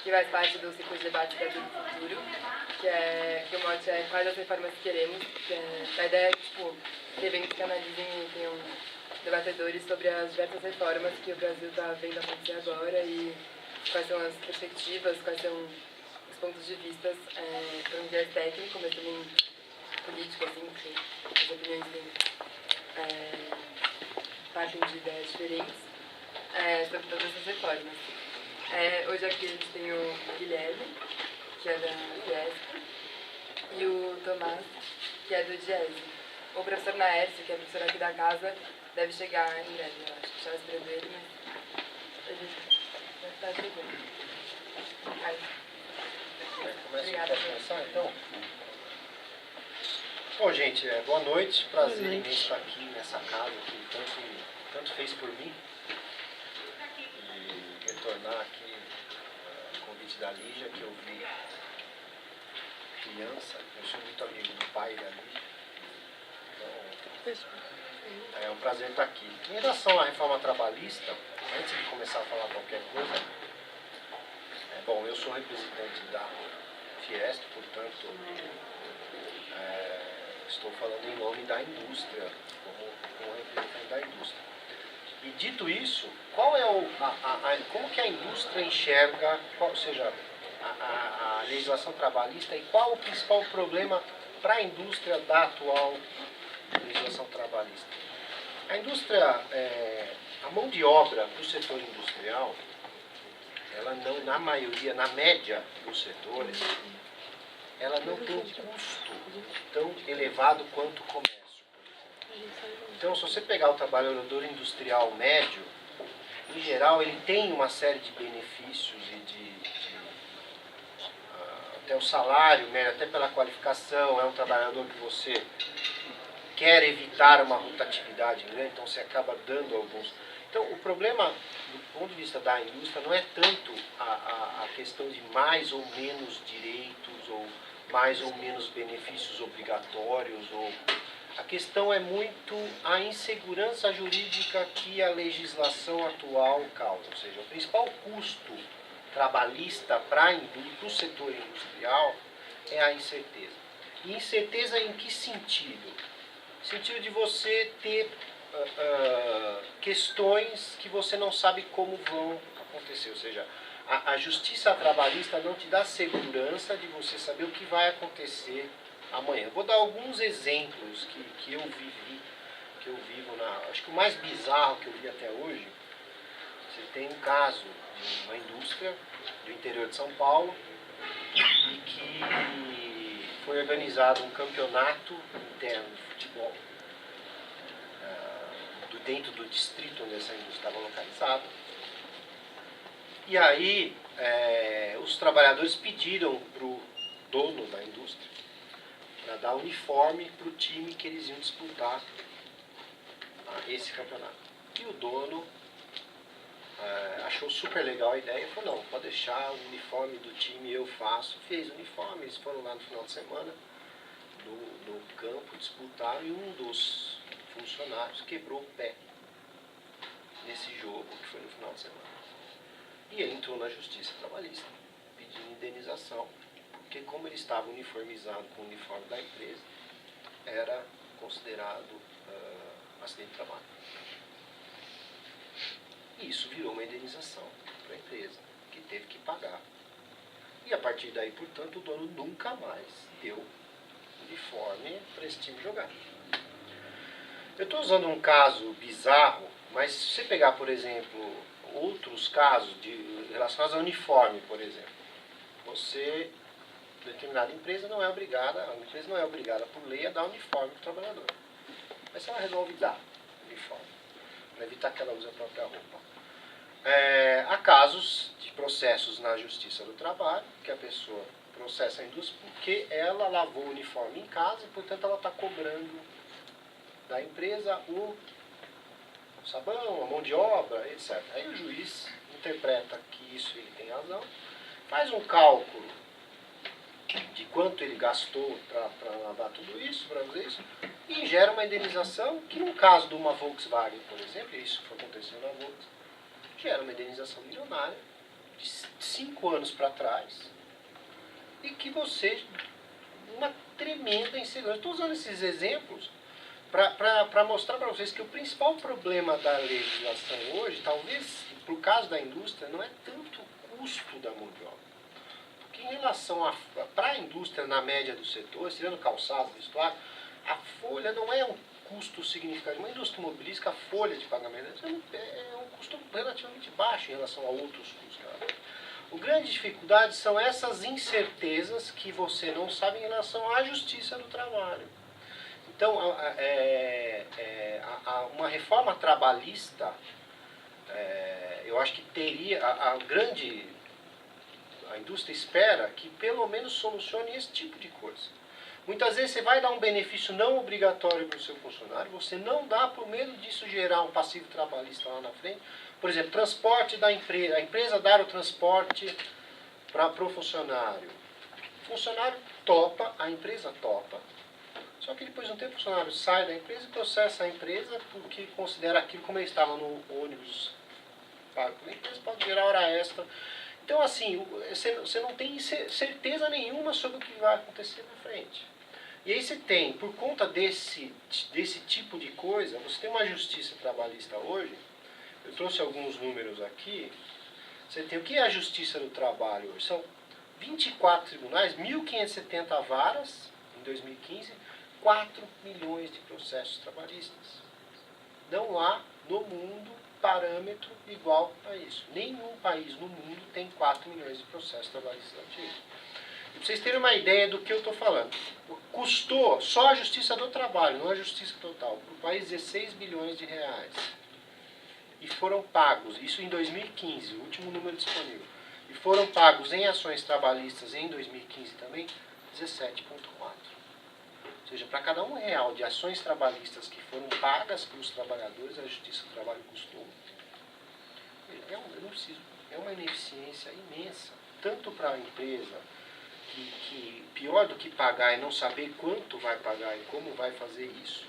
que faz parte do ciclo de debate Cidadania do Futuro, que o mote é quais as reformas que queremos. A ideia é tipo, ter eventos que analisem e tenham debatedores sobre as diversas reformas que o Brasil está vendo acontecer agora e quais são as perspectivas, quais são os pontos de vista por um viés técnico, mas também político, assim, porque as opiniões partem de ideias diferentes sobre todas essas reformas. Hoje aqui a gente tem o Guilherme, que é da Fiesp, e o Tomás, que é do Diese. O professor Naércio, que é professor aqui da casa, deve chegar em breve, eu acho que já esperando ele, mas a gente vai estar chegando. Obrigada. Posso começar, então? Bom, gente, boa noite. Prazer em estar aqui nessa casa que tanto fez por mim. E retornar aqui o convite da Lígia, que eu vi criança. Eu sou muito amigo do pai da Lígia. Então, é um prazer estar aqui. Em relação à reforma trabalhista, antes de começar a falar qualquer coisa, bom, eu sou representante da Fiesp, portanto, estou falando em nome da indústria, como representante da indústria. E dito isso, qual é como que a indústria enxerga, ou seja, a legislação trabalhista e qual o principal problema para a indústria da atual legislação trabalhista? A indústria, a mão de obra do setor industrial, ela não, na maioria, na média dos setores, ela não tem um custo tão elevado quanto o comércio. Então, se você pegar o trabalhador industrial médio, em geral, ele tem uma série de benefícios e até o salário, né, até pela qualificação, é um trabalhador que você quer evitar uma rotatividade grande, então você acaba dando alguns. Então, o problema, do ponto de vista da indústria, não é tanto a questão de mais ou menos direitos, ou mais ou menos benefícios obrigatórios, ou a questão é muito a insegurança jurídica que a legislação atual causa. Ou seja, o principal custo trabalhista para o setor industrial é a incerteza. E incerteza em que sentido? No sentido de você ter questões que você não sabe como vão acontecer. Ou seja, a justiça trabalhista não te dá segurança de você saber o que vai acontecer amanhã. Vou dar alguns exemplos que eu vivi, que eu vivo acho que o mais bizarro que eu vi até hoje. Você tem um caso de uma indústria do interior de São Paulo e que foi organizado um campeonato interno de futebol dentro do distrito onde essa indústria estava localizada. E aí os trabalhadores pediram para o dono da indústria para dar uniforme para o time que eles iam disputar esse campeonato. E o dono achou super legal a ideia e falou, não, pode deixar o uniforme do time, eu faço. Fez o uniforme, eles foram lá no final de semana no campo, disputaram, e um dos funcionários quebrou o pé nesse jogo que foi no final de semana. E ele entrou na justiça trabalhista pedindo indenização, porque como ele estava uniformizado com o uniforme da empresa, era considerado acidente de trabalho. E isso virou uma indenização para a empresa, que teve que pagar. E a partir daí, portanto, o dono nunca mais deu uniforme para esse time jogar. Eu estou usando um caso bizarro, mas se você pegar, por exemplo, outros casos relacionados ao uniforme, por exemplo, determinada empresa não é obrigada, por lei a dar uniforme para o trabalhador. Mas se ela resolve dar uniforme, para evitar que ela use a própria roupa. Há casos de processos na Justiça do Trabalho, que a pessoa processa a indústria porque ela lavou o uniforme em casa e, portanto, ela está cobrando da empresa o sabão, a mão de obra, etc. Aí o juiz interpreta que isso ele tem razão, faz um cálculo de quanto ele gastou para lavar tudo isso, para fazer isso, e gera uma indenização que, no caso de uma Volkswagen, por exemplo, isso que aconteceu na Volkswagen, gera uma indenização milionária de 5 anos para trás e que você... uma tremenda insegurança. Estou usando esses exemplos para mostrar para vocês que o principal problema da legislação hoje, talvez, por caso da indústria, não é tanto o custo da mão de obra. Porque em relação para a indústria, na média do setor, tirando calçados, vestuário, a folha não é um custo significativo. Uma indústria mobilística, a folha de pagamento é um custo relativamente baixo em relação a outros custos. A grande dificuldade são essas incertezas que você não sabe em relação à justiça do trabalho. Então, uma reforma trabalhista, eu acho que teria, a indústria espera que pelo menos solucione esse tipo de coisa. Muitas vezes você vai dar um benefício não obrigatório para o seu funcionário, você não dá por medo disso gerar um passivo trabalhista lá na frente. Por exemplo, transporte da empresa, a empresa dar o transporte para o funcionário. O funcionário topa, a empresa topa, só que depois de um tempo o funcionário sai da empresa e processa a empresa porque considera aquilo como ele estava no ônibus pago pela empresa, pode gerar hora extra. Então, assim, você não tem certeza nenhuma sobre o que vai acontecer na frente. E aí você tem, por conta desse tipo de coisa, você tem uma justiça trabalhista hoje. Eu trouxe alguns números aqui. Você tem o que é a justiça do trabalho hoje? São 24 tribunais, 1.570 varas em 2015, 4 milhões de processos trabalhistas. Não há no mundo parâmetro igual a isso. Nenhum país no mundo tem 4 milhões de processos trabalhistas ativos. E para vocês terem uma ideia do que eu estou falando, custou só a justiça do trabalho, não a justiça total, para o país 16 bilhões de reais. E foram pagos, isso em 2015, o último número disponível, e foram pagos em ações trabalhistas em 2015 também, 17,4. Ou seja, para cada R$1 de ações trabalhistas que foram pagas pelos trabalhadores, a Justiça do Trabalho custou. É uma ineficiência imensa, tanto para a empresa, que pior do que pagar é não saber quanto vai pagar e como vai fazer isso,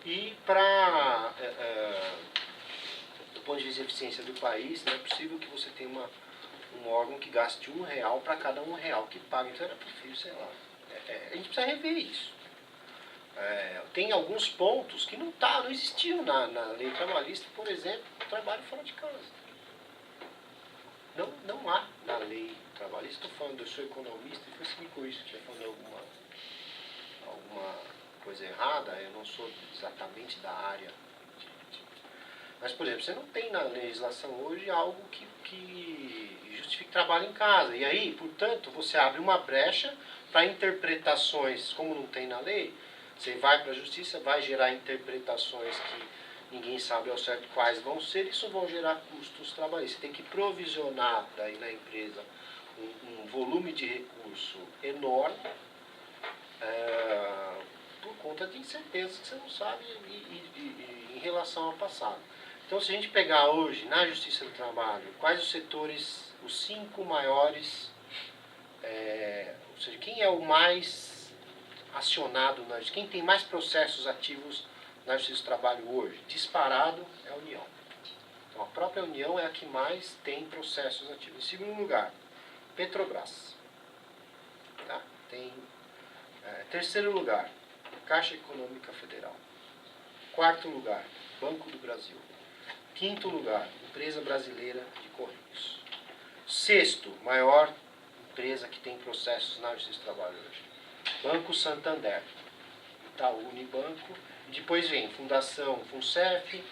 e para... do ponto de vista de eficiência do país, não é possível que você tenha um órgão que gaste R$1 para cada R$1 que paga. Então era possível, sei lá. A gente precisa rever isso. Tem alguns pontos que não existiam na lei trabalhista, por exemplo, trabalho fora de casa. Não há na lei trabalhista. Estou falando, eu sou economista, e você me corrija se estiver falando alguma coisa errada, eu não sou exatamente da área. Mas, por exemplo, você não tem na legislação hoje algo que justifique trabalho em casa. E aí, portanto, você abre uma brecha para interpretações, como não tem na lei, você vai para a justiça, vai gerar interpretações que ninguém sabe ao certo quais vão ser, isso vão gerar custos trabalhistas. Você tem que provisionar daí na empresa um volume de recurso enorme, por conta de incertezas que você não sabe em relação ao passado. Então, se a gente pegar hoje, na Justiça do Trabalho, quais os setores, os 5 maiores, ou seja, quem é o mais acionado, quem tem mais processos ativos na Justiça do Trabalho hoje? Disparado é a União. Então, a própria União é a que mais tem processos ativos. Em segundo lugar, Petrobras. Tá? Terceiro lugar, Caixa Econômica Federal. Quarto lugar, Banco do Brasil. Quinto lugar, Empresa Brasileira de Correios. Sexto, maior empresa que tem processos na Justiça do Trabalho hoje, Banco Santander, Itaú Unibanco, e depois vem Fundação FUNCEF,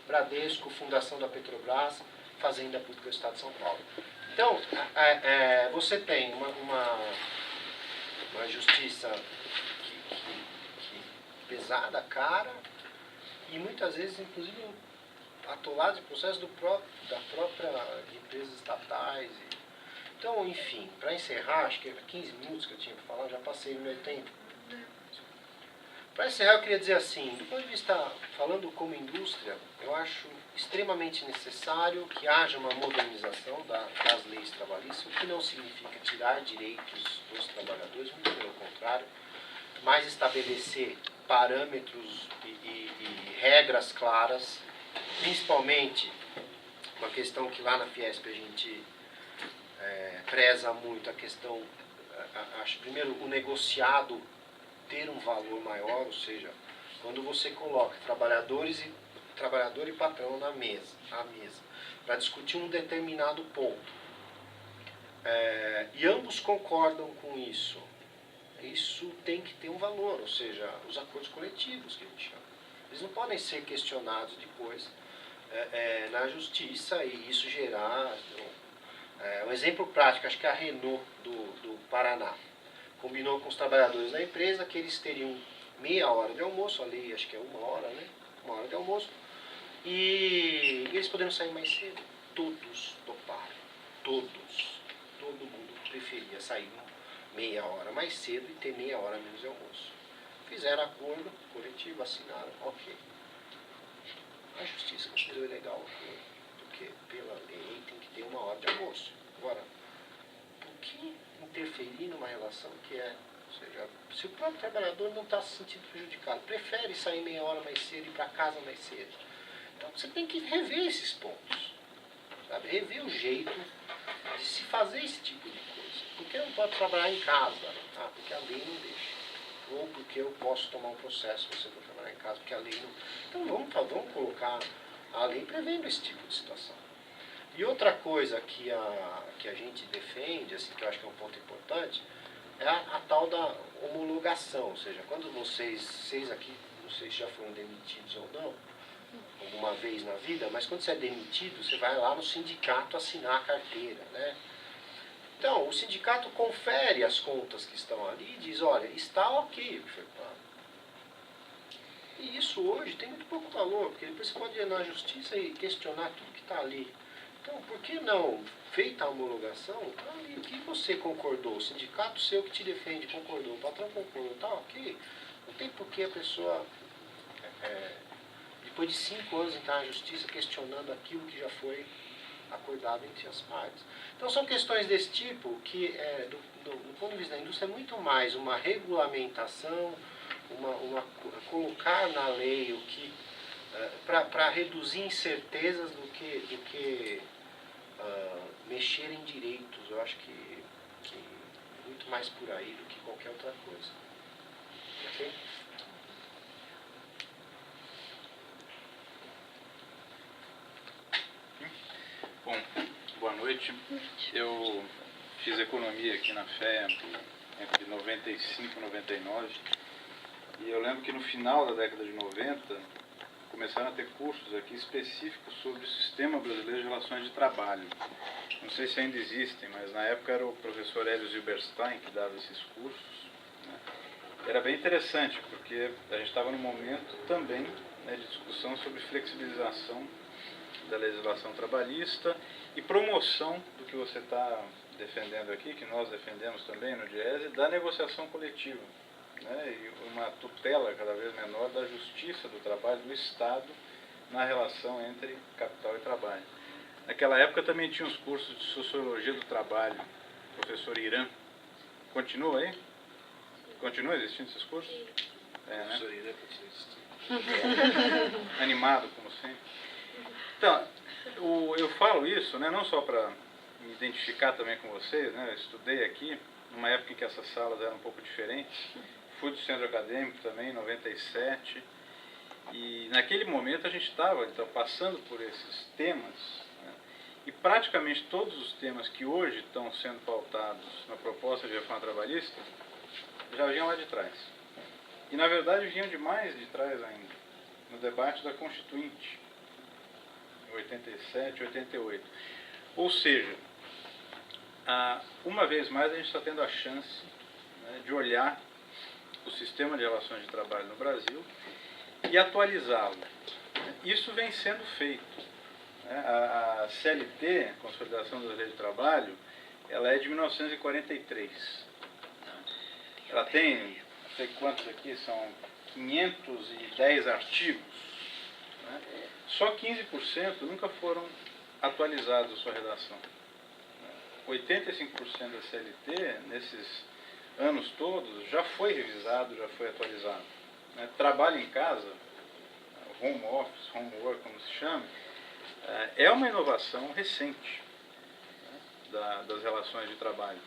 Bradesco, Fundação da Petrobras, Fazenda Pública do Estado de São Paulo. Então, você tem uma justiça pesada, cara, e muitas vezes, inclusive, atolado de processo da própria de empresas estatais. Então, enfim, para encerrar, acho que era 15 minutos que eu tinha para falar, já passei o meu tempo. Para encerrar, eu queria dizer assim, do ponto de vista, falando como indústria, eu acho extremamente necessário que haja uma modernização das leis trabalhistas, o que não significa tirar direitos dos trabalhadores, muito pelo contrário, mas estabelecer parâmetros e regras claras, principalmente uma questão que lá na Fiesp a gente preza muito a questão, acho primeiro o negociado ter um valor maior, ou seja, quando você coloca trabalhador e patrão à mesa, para discutir um determinado ponto, e ambos concordam com isso, isso tem que ter um valor, ou seja, os acordos coletivos que a gente chama. Eles não podem ser questionados depois na justiça e isso gerar... um exemplo prático, acho que a Renault do Paraná combinou com os trabalhadores da empresa que eles teriam meia hora de almoço, ali acho que é 1 hora, né? 1 hora de almoço, e eles poderiam sair mais cedo. Todos toparam, todos. Todo mundo preferia sair meia hora mais cedo e ter meia hora menos de almoço. Fizeram acordo coletivo, assinaram, ok. A justiça considerou ilegal o acordo, porque pela lei tem que ter 1 hora de almoço. Agora, por que interferir numa relação que ou seja, se o próprio trabalhador não está se sentindo prejudicado, prefere sair meia hora mais cedo e ir para casa mais cedo. Então você tem que rever esses pontos, sabe? Rever o jeito de se fazer esse tipo de coisa. Por que eu não posso trabalhar em casa? Porque a lei não deixa. Ou porque eu posso tomar um processo se você for trabalhar em casa, porque a lei não... Então vamos colocar a lei prevendo esse tipo de situação. E outra coisa que a gente defende, assim, que eu acho que é um ponto importante, é a tal da homologação. Ou seja, quando vocês aqui, não sei se já foram demitidos ou não, alguma vez na vida, mas quando você é demitido, você vai lá no sindicato assinar a carteira, né? Então, o sindicato confere as contas que estão ali e diz, olha, está ok o que foi pago. E isso hoje tem muito pouco valor, porque depois você pode ir na justiça e questionar tudo que está ali. Então, por que não, feita a homologação, tá ali, o que você concordou, o sindicato seu que te defende concordou, o patrão concordou, tá ok. Não tem por que a pessoa, depois de 5 anos, entrar na justiça questionando aquilo que já foi acordado entre as partes. Então são questões desse tipo que, do ponto de vista da indústria, é muito mais uma regulamentação, colocar na lei o que para reduzir incertezas do que mexer em direitos. Eu acho que muito mais por aí do que qualquer outra coisa. Ok? Bom, boa noite. Eu fiz economia aqui na FEA entre 95 e 99 e eu lembro que no final da década de 90 começaram a ter cursos aqui específicos sobre o Sistema Brasileiro de Relações de Trabalho. Não sei se ainda existem, mas na época era o professor Hélio Zilberstein que dava esses cursos, né? Era bem interessante, porque a gente estava num momento também, né, de discussão sobre flexibilização da legislação trabalhista e promoção do que você está defendendo aqui, que nós defendemos também no DIESE, da negociação coletiva, né, e uma tutela cada vez menor da justiça do trabalho do Estado na relação entre capital e trabalho. Naquela época também tinha os cursos de Sociologia do Trabalho, professor Irã. Continua aí? Continua existindo esses cursos? Né? Professor Irã continua existindo. Animado, como sempre. Então, eu falo isso, né, não só para me identificar também com vocês, né, eu estudei aqui, numa época em que essas salas eram um pouco diferentes, fui do centro acadêmico também, em 97, e naquele momento a gente estava então, passando por esses temas, né, e praticamente todos os temas que hoje estão sendo pautados na proposta de reforma trabalhista já vinham lá de trás. E na verdade vinham de mais de trás ainda, no debate da Constituinte, 87, 88. Ou seja, uma vez mais a gente está tendo a chance, né, de olhar o sistema de relações de trabalho no Brasil e atualizá-lo. Isso vem sendo feito. A CLT, Consolidação das Leis de Trabalho, ela é de 1943. Ela tem, não sei quantos aqui, são 510 artigos. Né? Só 15% nunca foram atualizados a sua redação. 85% da CLT, nesses anos todos, já foi revisado, já foi atualizado. Trabalho em casa, home office, homework, como se chama, é uma inovação recente das relações de trabalho.